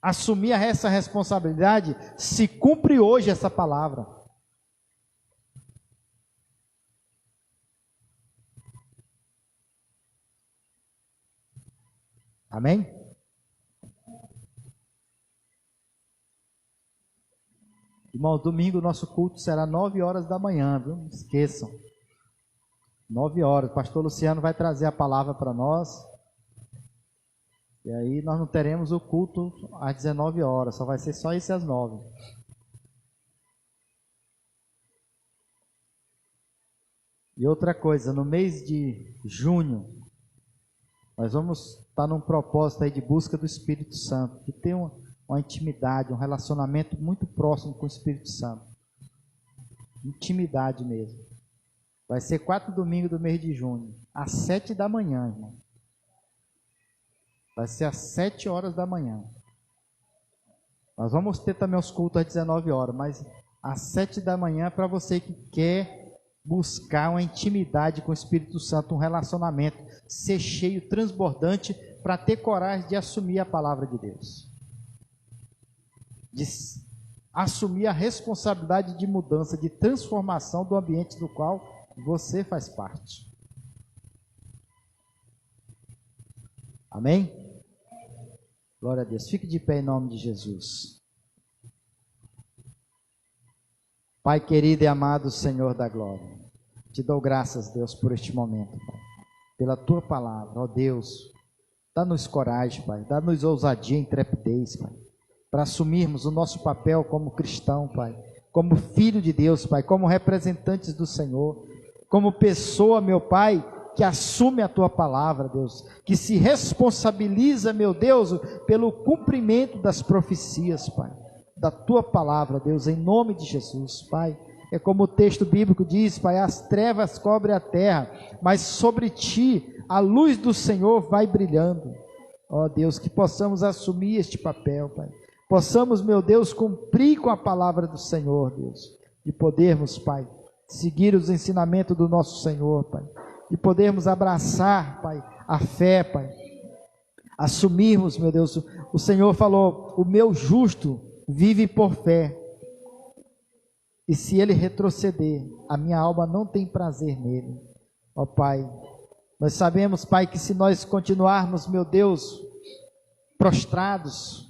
Assumir essa responsabilidade, se cumpre hoje essa palavra. Amém? Irmão, domingo nosso culto será 9 horas da manhã, viu? Não esqueçam. 9 horas. O pastor Luciano vai trazer a palavra para nós. E aí nós não teremos o culto às 19 horas, só vai ser só esse às 9. E outra coisa, no mês de junho, nós vamos estar num propósito aí de busca do Espírito Santo, de ter uma intimidade, um relacionamento muito próximo com o Espírito Santo. Intimidade mesmo. Vai ser 4 domingos do mês de junho, às 7 da manhã, irmão. Vai ser às 7 horas da manhã. Nós vamos ter também os cultos às 19 horas, mas às 7 da manhã, para você que quer buscar uma intimidade com o Espírito Santo, um relacionamento, ser cheio, transbordante, para ter coragem de assumir a palavra de Deus. De assumir a responsabilidade de mudança, de transformação do ambiente do qual você faz parte. Amém? Glória a Deus. Fique de pé em nome de Jesus. Pai querido e amado Senhor da glória, Te dou graças, Deus, por este momento, Pai, pela Tua palavra, ó Deus. Dá-nos coragem, Pai, dá-nos ousadia e intrepidez, Pai, para assumirmos o nosso papel como cristão, Pai, como filho de Deus, Pai, como representantes do Senhor, como pessoa, meu Pai, que assume a Tua palavra, Deus, que se responsabiliza, meu Deus, pelo cumprimento das profecias, Pai, da Tua palavra, Deus, em nome de Jesus, Pai. É como o texto bíblico diz, Pai, as trevas cobrem a terra, mas sobre Ti a luz do Senhor vai brilhando. Ó Deus, que possamos assumir este papel, Pai, possamos, meu Deus, cumprir com a palavra do Senhor, Deus, e podermos, Pai, seguir os ensinamentos do nosso Senhor, Pai, e podermos abraçar, Pai, a fé, Pai, assumirmos, meu Deus, o Senhor falou, o meu justo vive por fé, e se ele retroceder, a minha alma não tem prazer nele. Ó Pai, nós sabemos, Pai, que se nós continuarmos, meu Deus, prostrados,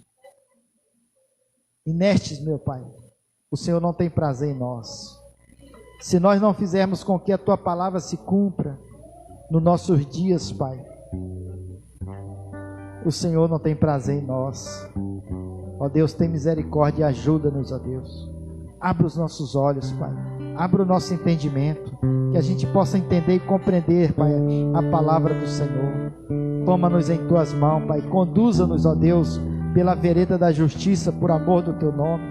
inertes, meu Pai, o Senhor não tem prazer em nós. Se nós não fizermos com que a Tua palavra se cumpra nos nossos dias, Pai, o Senhor não tem prazer em nós. Ó Deus, tem misericórdia e ajuda-nos, ó Deus. Abra os nossos olhos, Pai, abra o nosso entendimento, que a gente possa entender e compreender, Pai, a palavra do Senhor. Toma-nos em Tuas mãos, Pai, conduza-nos, ó Deus, pela vereda da justiça, por amor do Teu nome.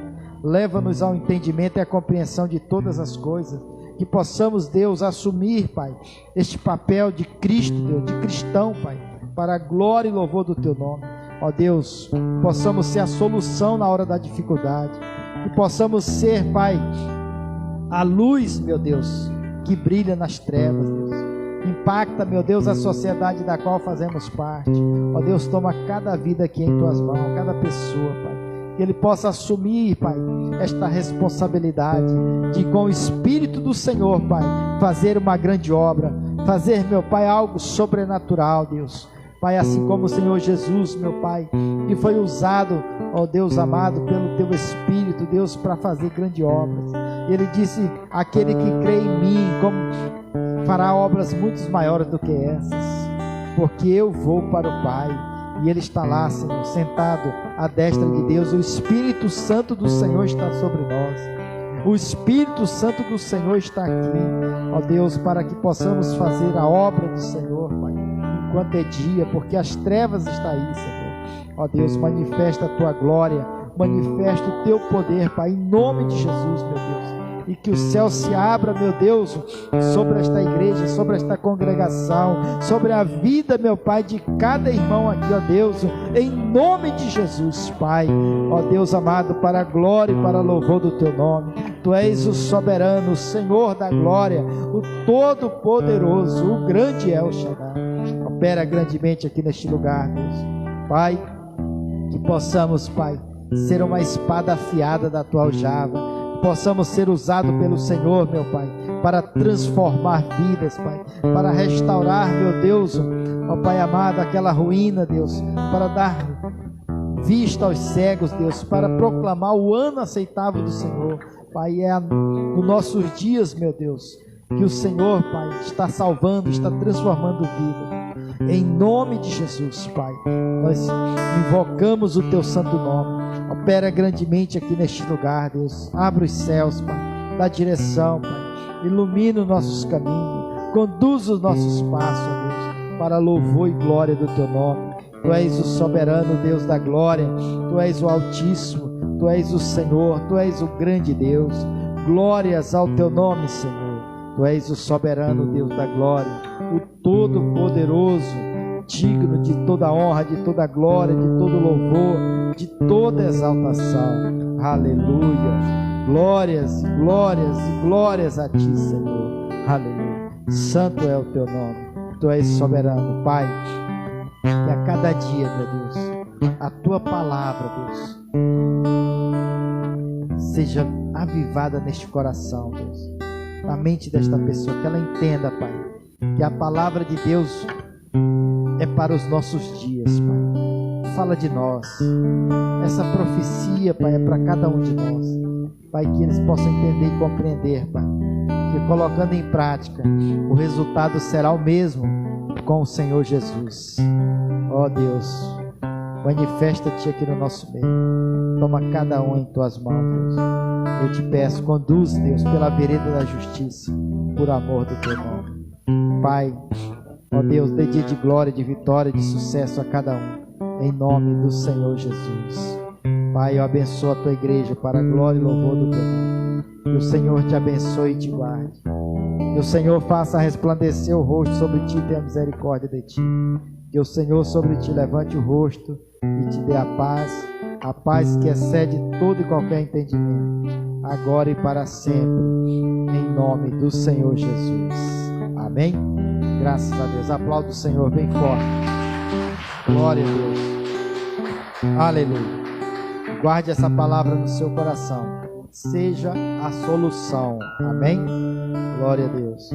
Leva-nos ao entendimento e à compreensão de todas as coisas, que possamos, Deus, assumir, Pai, este papel de Cristo, Deus, de cristão, Pai, para a glória e louvor do Teu nome. Ó Deus, possamos ser a solução na hora da dificuldade, que possamos ser, Pai, a luz, meu Deus, que brilha nas trevas, Deus, impacta, meu Deus, a sociedade da qual fazemos parte. Ó Deus, toma cada vida aqui em Tuas mãos, cada pessoa, Pai, que ele possa assumir, Pai, esta responsabilidade de, com o Espírito do Senhor, Pai, fazer uma grande obra, fazer, meu Pai, algo sobrenatural, Deus. Pai, assim como o Senhor Jesus, meu Pai, que foi usado, ó Deus amado, pelo Teu Espírito, Deus, para fazer grandes obras. Ele disse, aquele que crê em mim, como fará obras muito maiores do que essas, porque eu vou para o Pai, e Ele está lá, Senhor, sentado à destra de Deus. O Espírito Santo do Senhor está sobre nós. O Espírito Santo do Senhor está aqui, ó Deus, para que possamos fazer a obra do Senhor, Pai, enquanto é dia, porque as trevas estão aí, Senhor. Ó Deus, manifesta a Tua glória, manifesta o Teu poder, Pai, em nome de Jesus, meu Deus. E que o céu se abra, meu Deus, sobre esta igreja, sobre esta congregação, sobre a vida, meu Pai, de cada irmão aqui, ó Deus, em nome de Jesus, Pai. Ó Deus amado, para a glória e para o louvor do Teu nome. Tu és o soberano, o Senhor da glória, o todo-poderoso, o grande El Shaddai. Opera grandemente aqui neste lugar, Deus. Pai, que possamos, Pai, ser uma espada afiada da Tua aljava, possamos ser usados pelo Senhor, meu Pai, para transformar vidas, Pai, para restaurar, meu Deus, ó Pai amado, aquela ruína, Deus, para dar vista aos cegos, Deus, para proclamar o ano aceitável do Senhor, Pai. É nos nossos dias, meu Deus, que o Senhor, Pai, está salvando, está transformando vida. Em nome de Jesus, Pai, nós invocamos o Teu santo nome. Opera grandemente aqui neste lugar, Deus. Abre os céus, Pai, dá direção, Pai, ilumina os nossos caminhos, conduz os nossos passos, ó Deus, para louvor e glória do Teu nome. Tu és o soberano Deus da glória, Tu és o Altíssimo, Tu és o Senhor, Tu és o grande Deus. Glórias ao Teu nome, Senhor. Tu és o soberano Deus da glória, o todo-poderoso, digno de toda honra, de toda glória, de todo louvor, de toda exaltação. Aleluia. Glórias, glórias e glórias a Ti, Senhor. Aleluia. Santo é o Teu nome. Tu és soberano, Pai. E a cada dia, meu Deus, a Tua palavra, Deus, seja avivada neste coração, Deus, na mente desta pessoa, que ela entenda, Pai, que a palavra de Deus é para os nossos dias, Pai. Fala de nós. Essa profecia, Pai, é para cada um de nós, Pai, que eles possam entender e compreender, Pai, que colocando em prática, o resultado será o mesmo com o Senhor Jesus. Ó Deus, manifesta-te aqui no nosso meio. Toma cada um em tuas mãos, Deus. Eu te peço, conduz, Deus, pela vereda da justiça, por amor do teu nome. Pai, ó Deus, dê dia de glória, de vitória, de sucesso a cada um, em nome do Senhor Jesus. Pai, eu abençoo a tua igreja para a glória e louvor do teu nome. Que o Senhor te abençoe e te guarde. Que o Senhor faça resplandecer o rosto sobre ti e tenha misericórdia de ti. Que o Senhor sobre ti levante o rosto e te dê a paz que excede todo e qualquer entendimento, agora e para sempre, em nome do Senhor Jesus. Amém? Graças a Deus. Aplauda o Senhor bem forte. Glória a Deus. Aleluia. Guarde essa palavra no seu coração. Seja a solução. Amém? Glória a Deus.